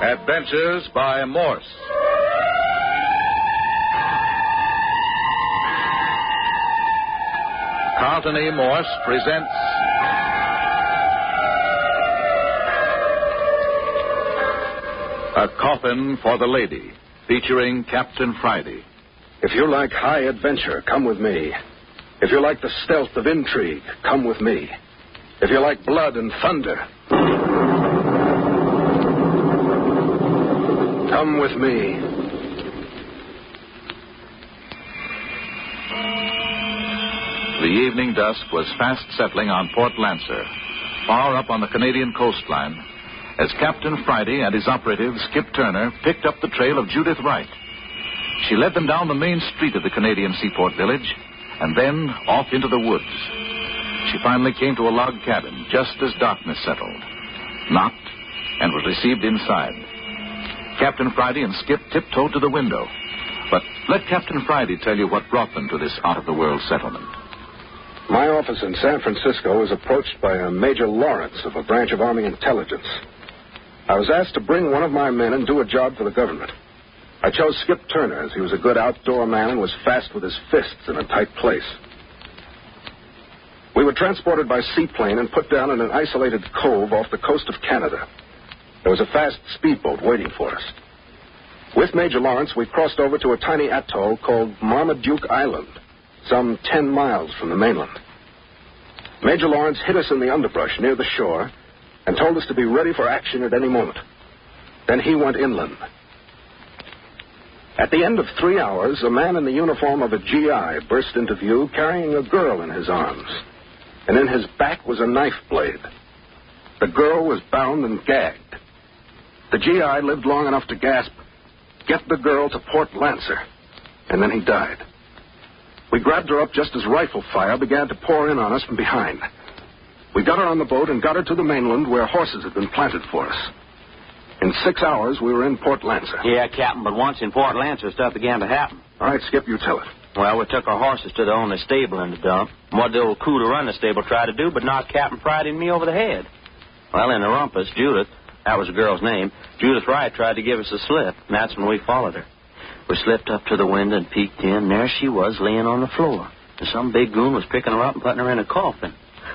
Adventures by Morse. Carlton E. Morse presents A Coffin for the Lady, featuring Captain Friday. If you like high adventure, come with me. If you like the stealth of intrigue, come with me. If you like blood and thunder, come with me. The evening dusk was fast settling on Port Lancer, far up on the Canadian coastline, as Captain Friday and his operative, Skip Turner, picked up the trail of Judith Wright. She led them down the main street of the Canadian seaport village, and then off into the woods. She finally came to a log cabin just as darkness settled, knocked, and was received inside. Captain Friday and Skip tiptoed to the window, but let Captain Friday tell you what brought them to this out-of-the-world settlement. My office in San Francisco was approached by a Major Lawrence of a branch of Army Intelligence. I was asked to bring one of my men and do a job for the government. I chose Skip Turner, as he was a good outdoor man and was fast with his fists in a tight place. We were transported by seaplane and put down in an isolated cove off the coast of Canada. There was a fast speedboat waiting for us. With Major Lawrence, we crossed over to a tiny atoll called Marmaduke Island, some 10 miles from the mainland. Major Lawrence hid us in the underbrush near the shore and told us to be ready for action at any moment. Then he went inland. At the end of 3 hours, a man in the uniform of a GI burst into view carrying a girl in his arms, and in his back was a knife blade. The girl was bound and gagged. The GI lived long enough to gasp, "Get the girl to Port Lancer," and then he died. We grabbed her up just as rifle fire began to pour in on us from behind. We got her on the boat and got her to the mainland where horses had been planted for us. In 6 hours, we were in Port Lancer. Yeah, Captain, but once in Port Lancer, stuff began to happen. All right, Skip, you tell it. Well, we took our horses to the only stable in the dump. What the old coup to run the stable tried to do but knock Captain Friday and me over the head. Well, in the rumpus, Judith, that was the girl's name, Judith Wright tried to give us a slip, and that's when we followed her. We slipped up to the window and peeked in, and there she was laying on the floor. And some big goon was picking her up and putting her in a coffin.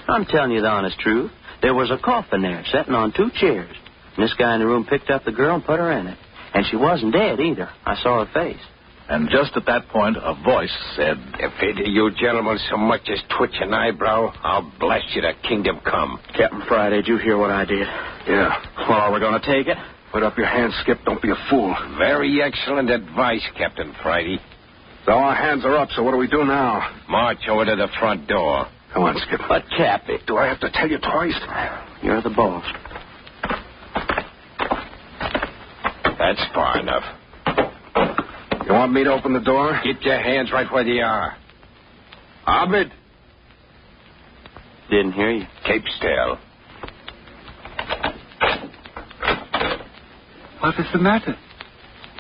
I'm telling you the honest truth. There was a coffin there, sitting on 2 chairs. And this guy in the room picked up the girl and put her in it. And she wasn't dead either. I saw her face. And just at that point, a voice said, "If you gentlemen so much as twitch an eyebrow, I'll blast you to kingdom come." Captain Friday, did you hear what I did? Yeah. Well, are we going to take it? Put up your hands, Skip. Don't be a fool. Very excellent advice, Captain Friday. So our hands are up, so what do we do now? March over to the front door. Come on, Skip. But, Cappy, Do I have to tell you twice? you're the boss. That's far enough. You want me to open the door? Get your hands right where they are. Abed, Didn't hear you. keep still. What is the matter?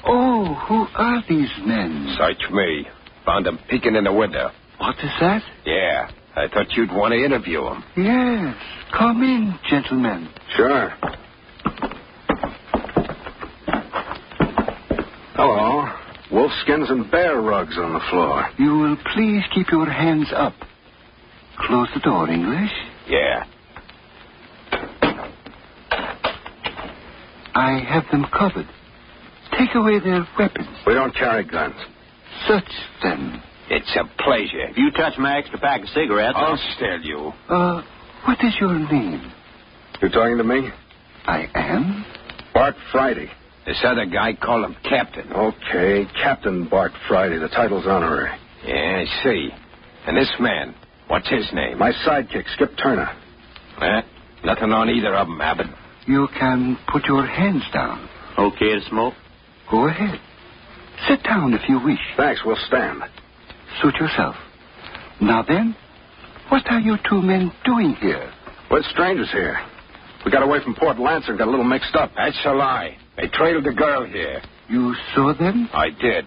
Oh, who are these men? Search me. Found them peeking in the window. What is that? Yeah, I thought you'd want to interview them. Yes. Come in, gentlemen. Sure. Hello. Wolfskins and bear rugs on the floor. You will please keep your hands up. Close the door, English. Yeah. I have them covered. Take away their weapons. We don't carry guns. Search them. It's a pleasure. If you touch my extra pack of cigarettes... I'll still you. What is your name? You talking to me? I am? Bart Friday. This other guy, call him Captain. Okay, Captain Bart Friday. The title's honorary. Yeah, I see. And this man, what's his name? My sidekick, Skip Turner. Nothing on either of them, Abbott. You can put your hands down. Okay to smoke? Go ahead. Sit down if you wish. Thanks, we'll stand. Suit yourself. Now then, what are you 2 men doing here? We're strangers here. We got away from Port Lancer and got a little mixed up. That's a lie. They trailed the girl here. You saw them? I did.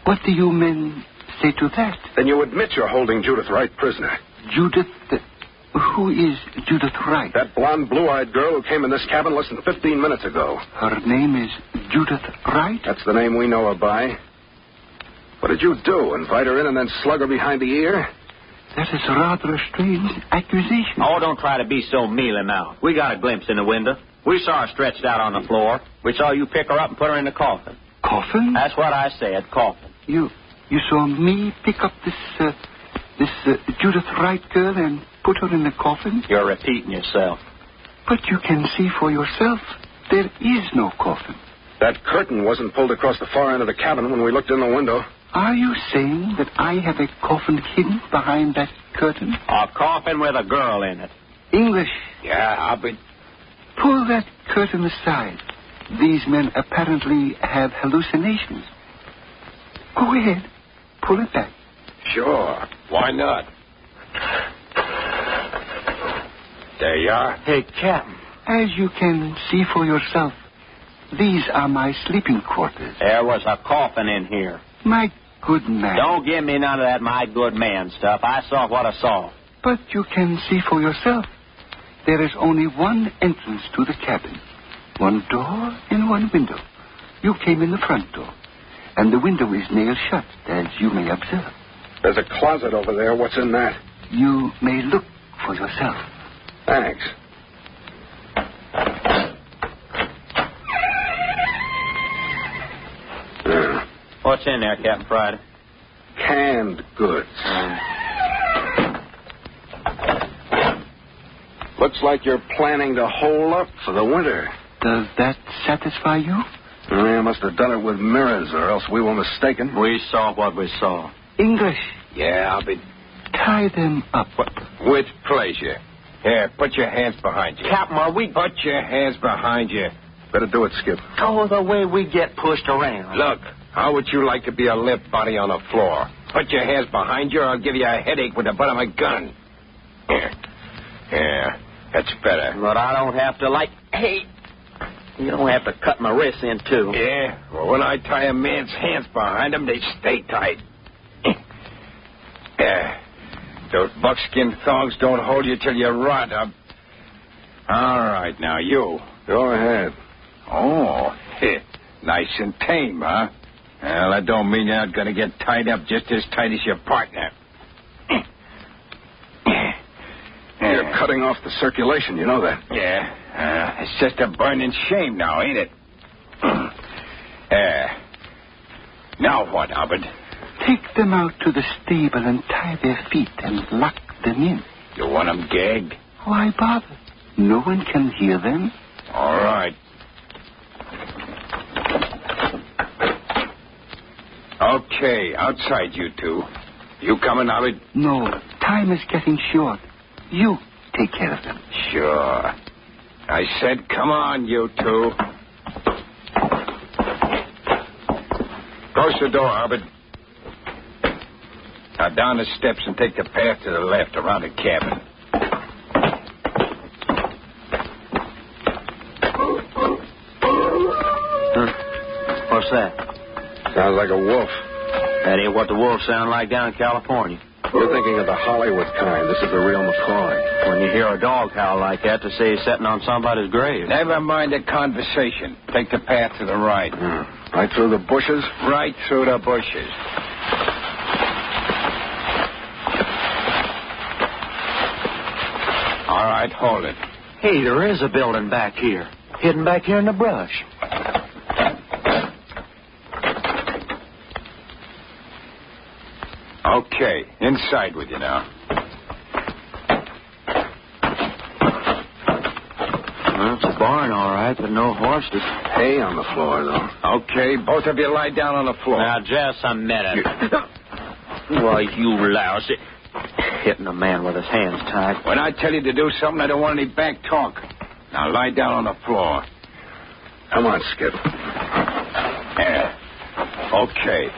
What do you men say to that? Then you admit you're holding Judith Wright prisoner. Judith... Who is Judith Wright? That blonde, blue-eyed girl who came in this cabin less than 15 minutes ago. Her name is Judith Wright? That's the name we know her by. What did you do, invite her in and then slug her behind the ear? That is rather a strange accusation. Oh, don't try to be so mealy-mouthed. We got a glimpse in the window. We saw her stretched out on the floor. We saw you pick her up and put her in the coffin. Coffin? That's what I said, coffin. You saw me pick up this Judith Wright girl and put her in the coffin? You're repeating yourself. But you can see for yourself. There is no coffin. That curtain wasn't pulled across the far end of the cabin when we looked in the window. Are you saying that I have a coffin hidden behind that curtain? A coffin with a girl in it. English. Yeah, I'll be... Pull that curtain aside. These men apparently have hallucinations. Go ahead. Pull it back. Sure. Why not? There you are. Hey, Captain. As you can see for yourself, these are my sleeping quarters. There was a coffin in here. My good man. Don't give me none of that my good man stuff. I saw what I saw. But you can see for yourself. There is only one entrance to the cabin. One door and one window. You came in the front door. And the window is nailed shut, as you may observe. There's a closet over there. What's in that? You may look for yourself. Thanks. What's in there, Captain Friday? Canned goods. Looks like you're planning to hole up for the winter. Does that satisfy you? You must have done it with mirrors, or else we were mistaken. We saw what we saw. English. Yeah, I'll be... Tie them up. With pleasure. Here, put your hands behind you. Captain, are we... Put your hands behind you. Better do it, Skip. Oh, the way we get pushed around. Look, how would you like to be a limp body on the floor? Put your hands behind you or I'll give you a headache with the butt of my gun. Yeah, that's better. But I don't have to, hey, you don't have to cut my wrists in, too. Yeah, well, when I tie a man's hands behind him, they stay tight. Yeah, those buckskin thongs don't hold you till you rot. All right, now, you. Go ahead. Oh, nice and tame, huh? Well, that don't mean you're not going to get tied up just as tight as your partner. You're cutting off the circulation, you know that. Yeah, it's just a burning shame now, ain't it? Now what, Albert? Take them out to the stable and tie their feet and lock them in. You want them gagged? Why bother? No one can hear them. All right. Okay, outside, you two. You coming, Albert? No, time is getting short. You take care of them. Sure. I said, come on, you two. Close the door, Albert. Now down the steps and take the path to the left around the cabin. What's that? Sounds like a wolf. That ain't what the wolves sound like down in California. You're thinking of the Hollywood kind. This is the real McCoy. When you hear a dog howl like that, to say he's sitting on somebody's grave. Never mind the conversation. Take the path to the right. Right through the bushes? Right through the bushes. All right, hold it. Hey, there is a building back here. Hidden back here in the brush. Okay, inside with you now. Well, it's a barn, all right, but no horses. Hay on the floor, though. Okay, both of you lie down on the floor. Now, just a minute. Why, you lousy. Hitting a man with his hands tied. When I tell you to do something, I don't want any back talk. Now lie down on the floor. Come on, Skip. Yeah. Okay.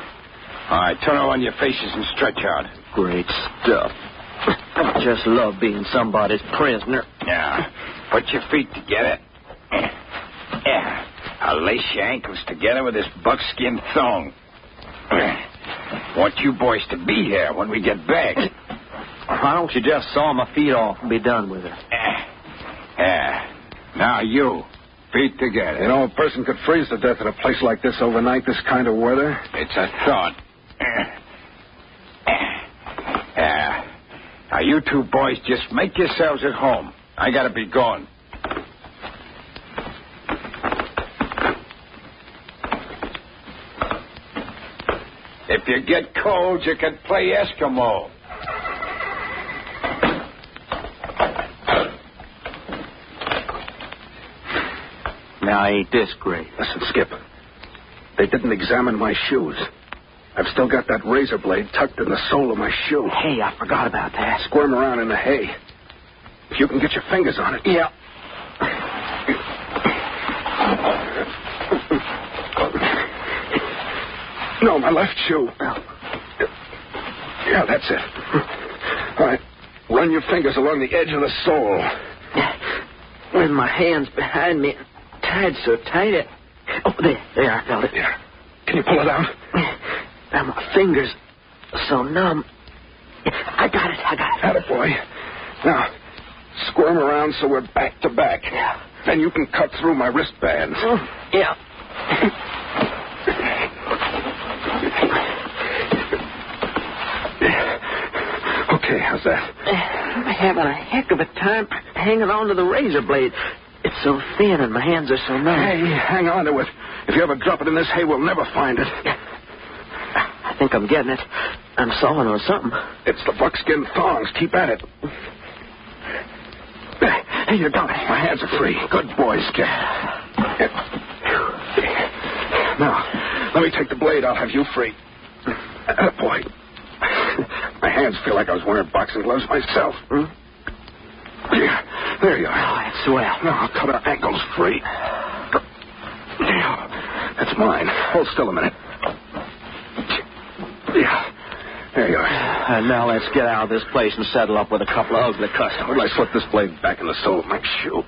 All right, turn around your faces and stretch out. Great stuff. I just love being somebody's prisoner. Yeah. Put your feet together. Yeah. I'll lace your ankles together with this buckskin thong. Want you boys to be here when we get back. Why don't you just saw my feet off and be done with it? Now you, feet together. You know, a person could freeze to death in a place like this overnight, this kind of weather. It's a thought. Now, you two boys, just make yourselves at home. I gotta be going. If you get cold, you can play Eskimo. Now, ain't this great? Listen, Skip. They didn't examine my shoes. I've still got that razor blade tucked in the sole of my shoe. Hey, I forgot about that. Squirm around in the hay. If you can get your fingers on it. Yeah. No, my left shoe. Yeah, that's it. All right. Run your fingers along the edge of the sole. With my hands behind me, tied so tight it... Oh, there, I felt it. Yeah. Can you pull it out? Now my fingers so numb. I got it. Attaboy. Now, squirm around so we're back to back. Yeah. Then you can cut through my wristbands. Yeah. Okay, how's that? I'm having a heck of a time hanging on to the razor blade. It's so thin and my hands are so numb. Hey, hang on to it. If you ever drop it in this hay, we'll never find it. I think I'm getting it. I'm sawing on something. It's the buckskin thongs. Keep at it. Hey, you got it. My hands are free. Good boy, Skip. Now, let me take the blade. I'll have you free. Boy. My hands feel like I was wearing boxing gloves myself. Yeah, there you are. Oh, that's swell. Now I'll cut our ankles free. That's mine. Hold still a minute. Yeah, there you are. And now let's get out of this place and settle up with a couple of ugly customers. Well, I slip this blade back in the sole of my shoe.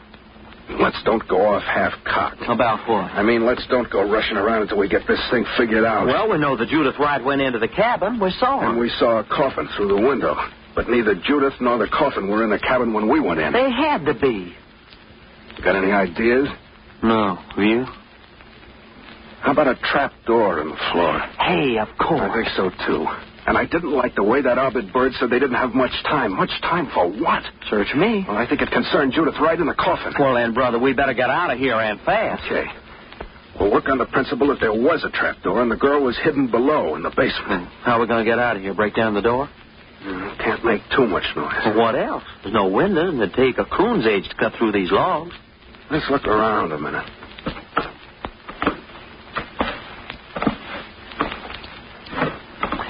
Let's don't go off half-cocked. About what? I mean, let's don't go rushing around until we get this thing figured out. Well, we know that Judith Wright went into the cabin. We saw her. And we saw a coffin through the window. But neither Judith nor the coffin were in the cabin when we went in. They had to be. Got any ideas? No. You? How about a trap door in the floor? Hey, of course. I think so, too. And I didn't like the way that Orbit bird said they didn't have much time. Much time for what? Search me. Well, I think it concerned Judith Wright in the coffin. Well, then, brother, we better get out of here and fast. Okay. We'll work on the principle that there was a trap door and the girl was hidden below in the basement. How are we going to get out of here? Break down the door? Can't make too much noise. Well, what else? There's no windows, and it'd take a coon's age to cut through these logs. Let's look around a minute.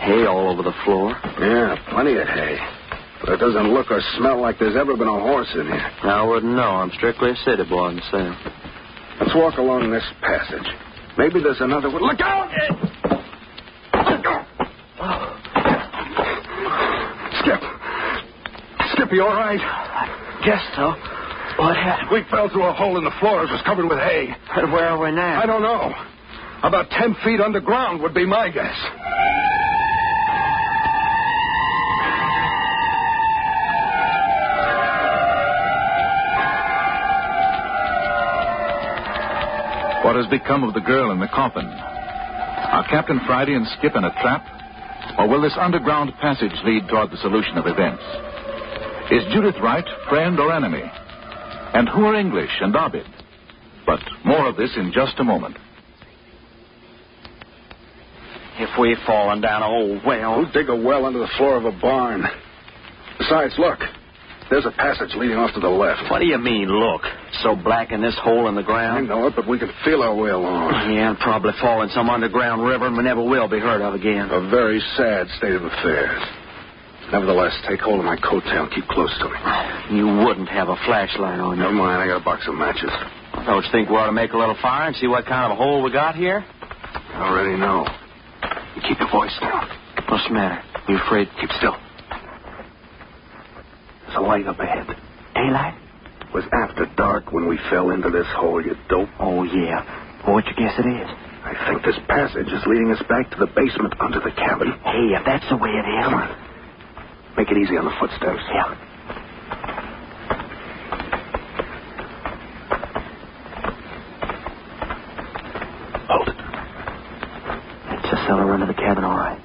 Hay all over the floor. Yeah, plenty of hay. But it doesn't look or smell like there's ever been a horse in here. I wouldn't know. I'm strictly a city boy myself. Let's walk along this passage. Maybe there's another one. Look out! Skip, you all right? I guess so. What happened? We fell through a hole in the floor. It was covered with hay. And where are we now? I don't know. About 10 feet underground would be my guess. What has become of the girl in the coffin? Are Captain Friday and Skip in a trap? Or will this underground passage lead toward the solution of events? Is Judith Wright friend or enemy? And who are English and Orbit? But more of this in just a moment. If we've fallen down an old well... Who'd dig a well under the floor of a barn? Besides, look. There's a passage leading off to the left. What do you mean, look? So black in this hole in the I ground? know it, but we can feel our way along. Yeah, and probably fall in some underground river and we never will be heard of again. A very sad state of affairs. Nevertheless, take hold of my coattail and keep close to me. You wouldn't have a flashlight on you. Never mind, I got a box of matches. Don't you think we ought to make a little fire and see what kind of a hole we got here? I already know. You keep your voice down. What's the matter? You afraid? Keep still. There's a light up ahead. Daylight? It was after dark when we fell into this hole, you dope. Oh, yeah. Well, what you guess it is? I think this passage is leading us back to the basement under the cabin. Hey, if that's the way it is... Come on. Make it easy on the footsteps. Yeah. Hold it. It's a cellar under the cabin, all right.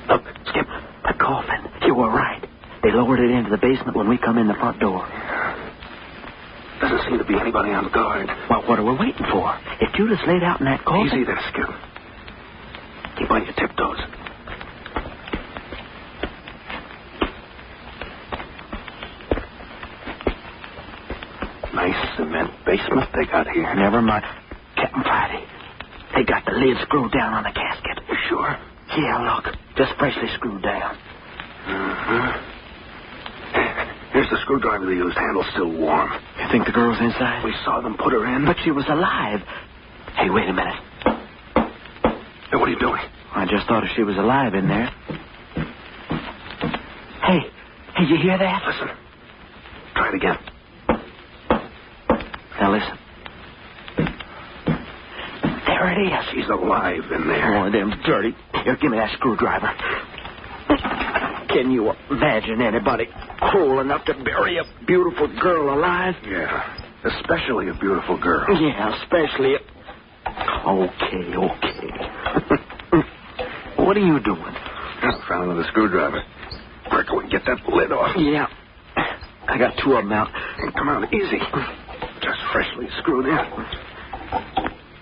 Look, Skip, the coffin. You were right. They lowered it into the basement when we come in the front door. Doesn't seem to be anybody on guard. Well, what are we waiting for? If Judas laid out in that coffin... Easy there, Skip. Keep on your tiptoes. Nice cement basement they got here. Never mind. Captain Friday, they got the lid screwed down on the casket. You sure? Yeah, look. Just freshly screwed down. Mm-hmm. Here's the screwdriver they used. Handle's still warm. You think the girl's inside? We saw them put her in. But she was alive. Hey, wait a minute. Hey, what are you doing? I just thought if she was alive in there. Hey, you hear that? Listen. Try it again. Now listen. There it is. She's alive in there. Oh, them dirty. Here, give me that screwdriver. Can you imagine anybody cruel enough to bury a beautiful girl alive? Yeah, especially a beautiful girl. Yeah, especially... Okay. What are you doing? I found another screwdriver. Where can we get that lid off? Yeah. I got two of them out. Come on, easy. Just freshly screwed in.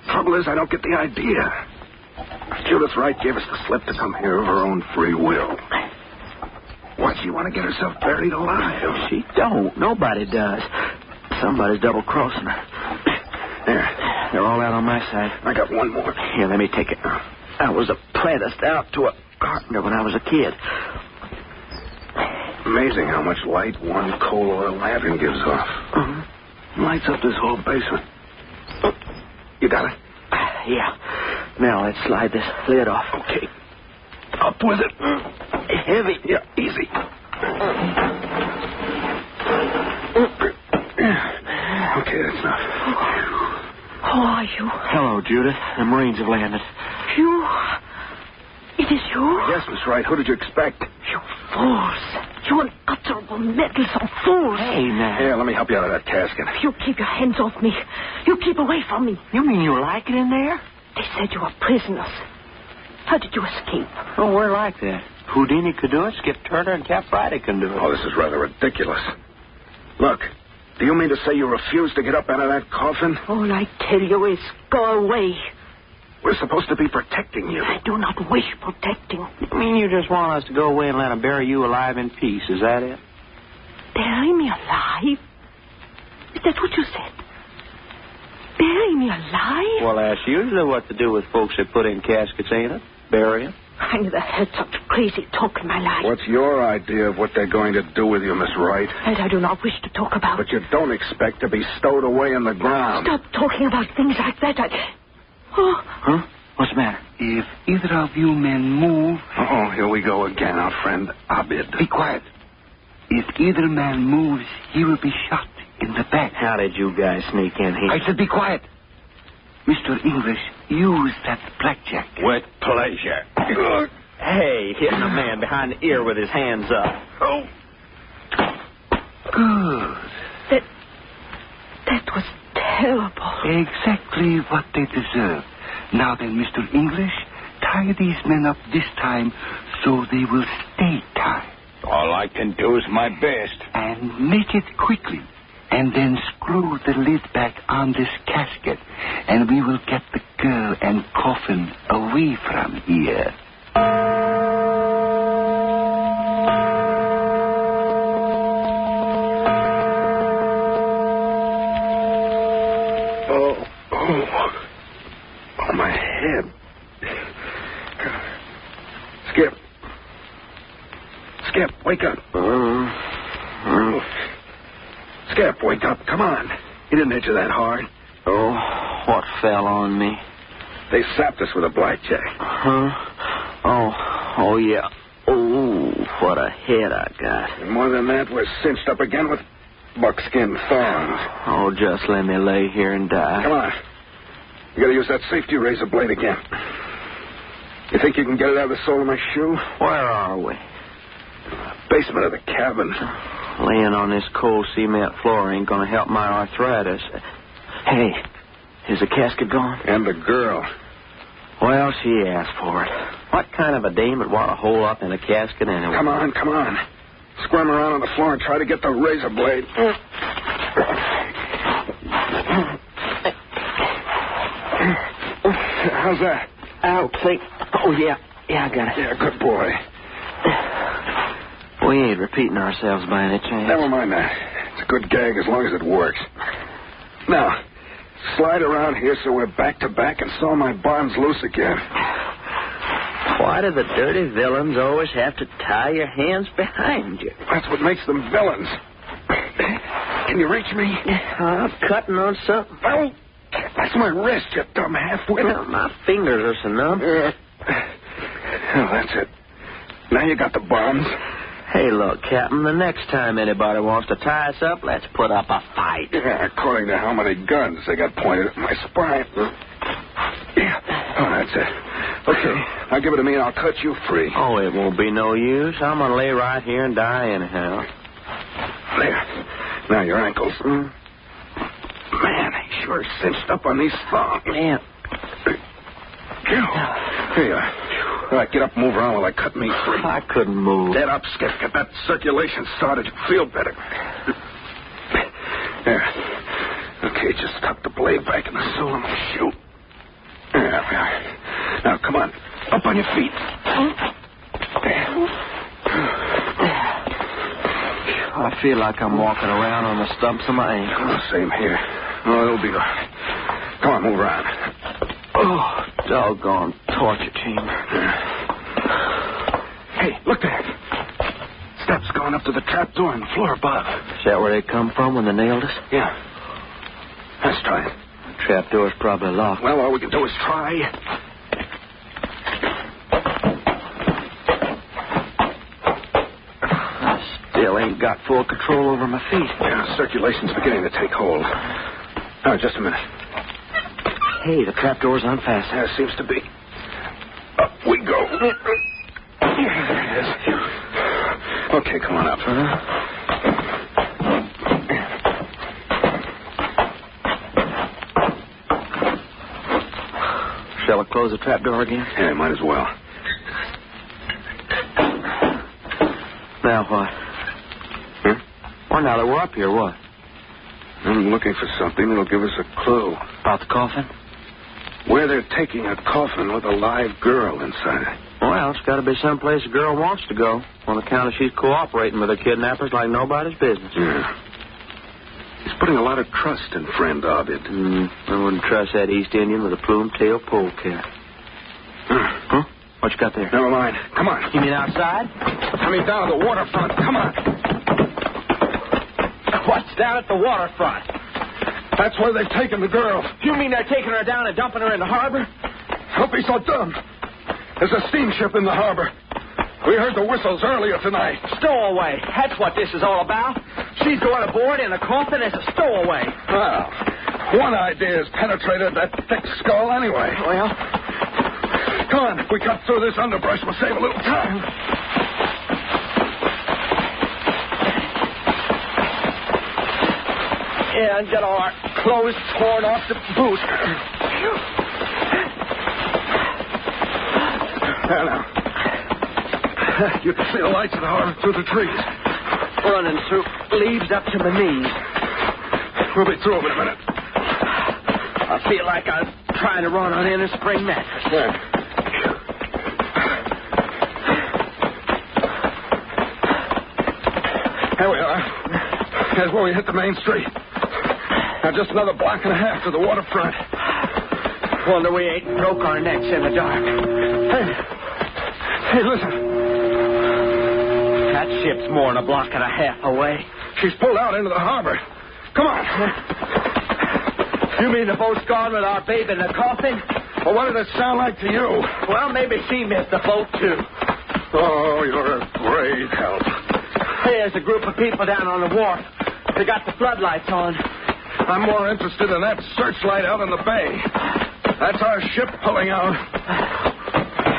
Trouble is, I don't get the idea. Judith Wright gave us the slip to come here of her own free will. Why'd she want to get herself buried alive? She don't. Nobody does. Somebody's double-crossing her. There. They're all out on my side. I got one more. Here, let me take it. I was apprenticed out to a carpenter when I was a kid. Amazing how much light one coal oil lantern gives off. Mm-hmm. Lights up this whole basement. You got it? Yeah. Now let's slide this lid off. Okay. Up with it. Heavy. Yeah, easy. Okay, that's enough. Who are you? Hello, Judith. The Marines have landed. You? It is you? Yes, Miss Wright. Who did you expect? You fools. You unutterable, meddlesome fools. Hey, now. Here, let me help you out of that casket. You keep your hands off me. You keep away from me. You mean you like it in there? They said you were prisoners. How did you escape? Oh, we're like that. Houdini could do it. Skip Turner and Cap Friday can do it. Oh, this is rather ridiculous. Look, do you mean to say you refuse to get up out of that coffin? All I tell you is go away. We're supposed to be protecting you. I do not wish protecting. You mean you just want us to go away and let them bury you alive in peace? Is that it? Bury me alive? Is that what you said? Bury me alive? Well, that's usually what to do with folks that put in caskets, ain't it? Bury them. I never heard such crazy talk in my life. What's your idea of what they're going to do with you, Miss Wright? That I do not wish to talk about. But you don't expect to be stowed away in the ground. Stop talking about things like that. Oh. Huh? What's the matter? If either of you men move... Oh, here we go again, our friend Abid. Be quiet. If either man moves, he will be shot in the back. How did you guys sneak in here? I said be quiet. Mr. English, use that blackjack. With pleasure. Hey, hitting a man behind the ear with his hands up. Oh. Good. That was terrible. Exactly what they deserve. Now then, Mr. English, tie these men up this time so they will stay tied. All I can do is my best. And make it quickly. And then screw the lid back on this casket. And we will get the girl and coffin away from here. Oh, my head. Skip, wake up. Skip, wake up. Come on. He didn't hit you that hard. Oh, what fell on me? They sapped us with a blackjack. Huh? Oh, yeah. Oh, what a head I got. And more than that, we're cinched up again with buckskin thongs. Oh, just let me lay here and die. Come on. You gotta use that safety razor blade again. You think you can get it out of the sole of my shoe? Where are we? basement of the cabin. Laying on this cold cement floor ain't going to help my arthritis. Hey, is the casket gone? And the girl. Well, she asked for it. What kind of a dame would want to hole up in a casket anyway? Come on. Squirm around on the floor and try to get the razor blade. How's that? I don't think... Oh, yeah. Yeah, I got it. Yeah, good boy. We ain't repeating ourselves by any chance. Never mind that. It's a good gag as long as it works. Now, slide around here so we're back to back and saw my bonds loose again. Why do the dirty villains always have to tie your hands behind you? That's what makes them villains. Can you reach me? I'm cutting on something. Oh, that's my wrist, you dumb half-wit. Well, my fingers are so numb. Oh, that's it. Now you got the bonds. Hey, look, Captain, the next time anybody wants to tie us up, let's put up a fight. Yeah, according to how many guns they got pointed at my spine. Yeah. Oh, that's it. Okay, now give it to me and I'll cut you free. Oh, it won't be no use. I'm going to lay right here and die anyhow. There. Now your ankles. Man, they sure cinched up on these thongs. Man. Here you are. All right, get up and move around while I cut me free. I couldn't move. Get up, Skip. Get that circulation started. Feel better. There. Okay, just tuck the blade back in the sole of my shoe. There we are. Now, come on. Up on your feet. There. I feel like I'm walking around on the stumps of my ankles. Oh, same here. Oh, it'll be all right. Come on, move around. Oh, doggone torture chamber. Hey, look there. Steps going up to the trap door on the floor above. Is that where they come from when they nailed us? Yeah. Let's try it. The trap door's probably locked. Well, all we can do is try. I still ain't got full control over my feet. Yeah, circulation's beginning to take hold. Now, just a minute. Hey, the trap door's unfastened. Yeah, seems to be. Up we go. There it is. Okay, come on up. Shall I close the trap door again? Yeah, might as well. Now what? Well, now that we're up here, what? I'm looking for something that'll give us a clue. About the coffin? Where they're taking a coffin with a live girl inside it. Well, it's got to be someplace the girl wants to go, on account of she's cooperating with her kidnappers like nobody's business. Yeah. He's putting a lot of trust in Fri Aug. I wouldn't trust that East Indian with a plume-tailed polecat. Huh? What you got there? Never mind. Come on. You mean outside? I mean down at the waterfront. Come on. What's down at the waterfront? That's where they've taken the girl. You mean they're taking her down and dumping her in the harbor? Don't be so dumb. There's a steamship in the harbor. We heard the whistles earlier tonight. Stowaway. That's what this is all about. She's going aboard in a coffin as a stowaway. Well, one idea has penetrated that thick skull anyway. Well, come on. If we cut through this underbrush, we'll save a little time. yeah, and get all our clothes torn off to boot. There now. You can see the lights of the harbor through the trees. Running through leaves up to my knees. We'll be through in a minute. I feel like I'm trying to run on an inner spring mattress. Yeah. Here we are. Here's where we hit the main street. Now just another block and a half to the waterfront. Wonder we ain't broke our necks in the dark. Hey, listen. That ship's more than a block and a half away. She's pulled out into the harbor. Come on. You mean the boat's gone with our babe in the coffin? Well, what did it sound like to you? Well, maybe she missed the boat, too. Oh, you're a great help. Hey, there's a group of people down on the wharf. They got the floodlights on. I'm more interested in that searchlight out in the bay. That's our ship pulling out.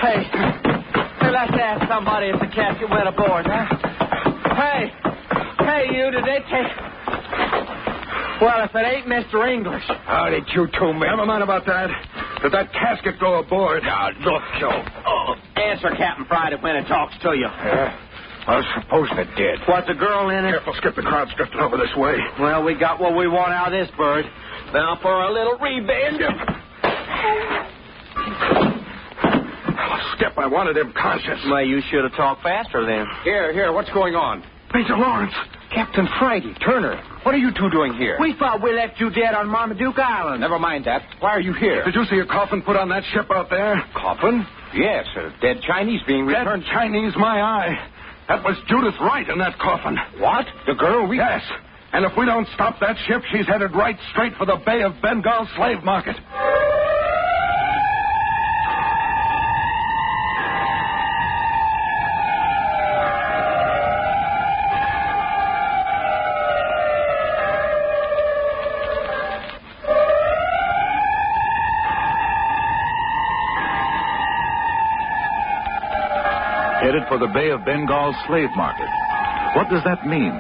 Hey, let's ask somebody if the casket went aboard, huh? Hey, you, did they take... Well, if it ain't Mr. English. How did you two men... Never mind about that. Did that casket go aboard? Now, look, Joe. Oh, answer Captain Friday when it talks to you. Yeah, I suppose it did. Was the girl in it? Careful, Skip. The crowd's drifting over this way. Well, we got what we want out of this bird. Now for a little rebend. Skip, I wanted him conscious. Well, you should have talked faster then. Here, what's going on? Major Lawrence. Captain Friday, Turner, what are you two doing here? We thought we left you dead on Marmaduke Island. Never mind that. Why are you here? Did you see a coffin put on that ship out there? Coffin? Yes, a dead Chinese being returned. Dead Chinese, my eye. That was Judith Wright in that coffin. What? The girl we... Yes. And if we don't stop that ship, she's headed right straight for the Bay of Bengal slave market. Headed for the Bay of Bengal slave market. What does that mean?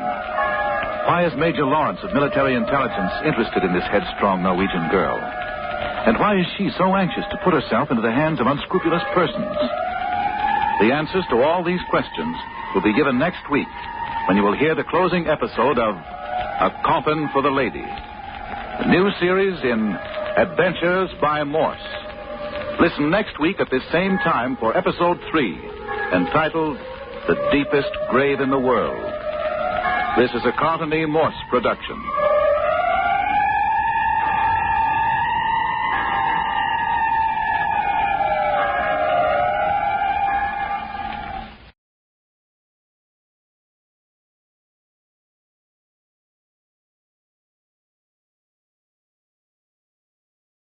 Why is Major Lawrence of military intelligence interested in this headstrong Norwegian girl? And why is she so anxious to put herself into the hands of unscrupulous persons? The answers to all these questions will be given next week when you will hear the closing episode of A Coffin for the Lady, the new series in Adventures by Morse. Listen next week at this same time for episode 3, entitled The Deepest Grave in the World. This is a Carlton E. Morse production.